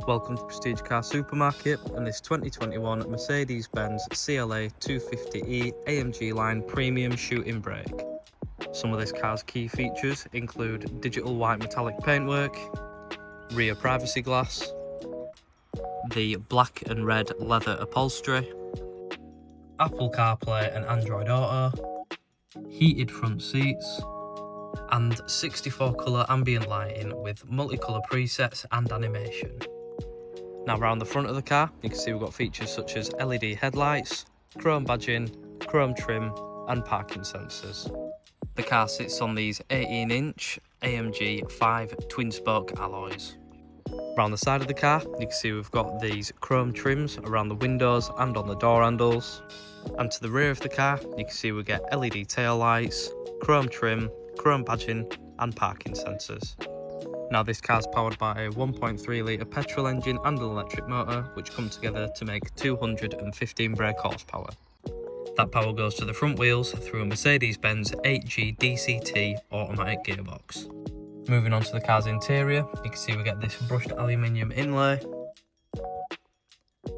Welcome to Prestige Car Supermarket and this 2021 Mercedes-Benz CLA250e AMG Line Premium Shooting Brake. Some of this car's key features include digital white metallic paintwork, rear privacy glass, the black and red leather upholstery, Apple CarPlay and Android Auto, heated front seats, and 64 colour ambient lighting with multicolour presets and animation. Now around the front of the car, you can see we've got features such as LED headlights, chrome badging, chrome trim and parking sensors. The car sits on these 18-inch AMG 5 twin-spoke alloys. Around the side of the car, you can see we've got these chrome trims around the windows and on the door handles. And to the rear of the car, you can see we get LED tail lights, chrome trim, chrome badging and parking sensors. Now this car's powered by a 1.3 litre petrol engine and an electric motor, which come together to make 215 brake horsepower. That power goes to the front wheels through a Mercedes-Benz 8G DCT automatic gearbox. Moving on to the car's interior, you can see we get this brushed aluminium inlay,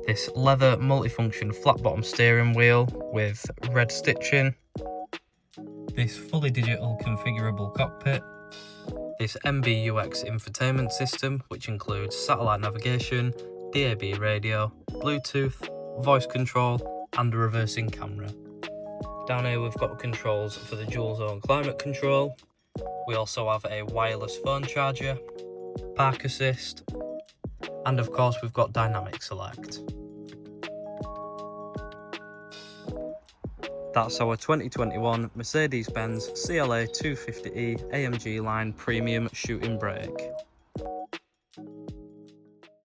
this leather multifunction flat bottom steering wheel with red stitching, this fully digital configurable cockpit, this MBUX infotainment system which includes satellite navigation, DAB radio, Bluetooth, voice control and a reversing camera. Down here we've got controls for the dual zone climate control. We also have a wireless phone charger, park assist, and of course we've got dynamic select. That's our 2021 Mercedes-Benz CLA250e AMG Line Premium Shooting Brake.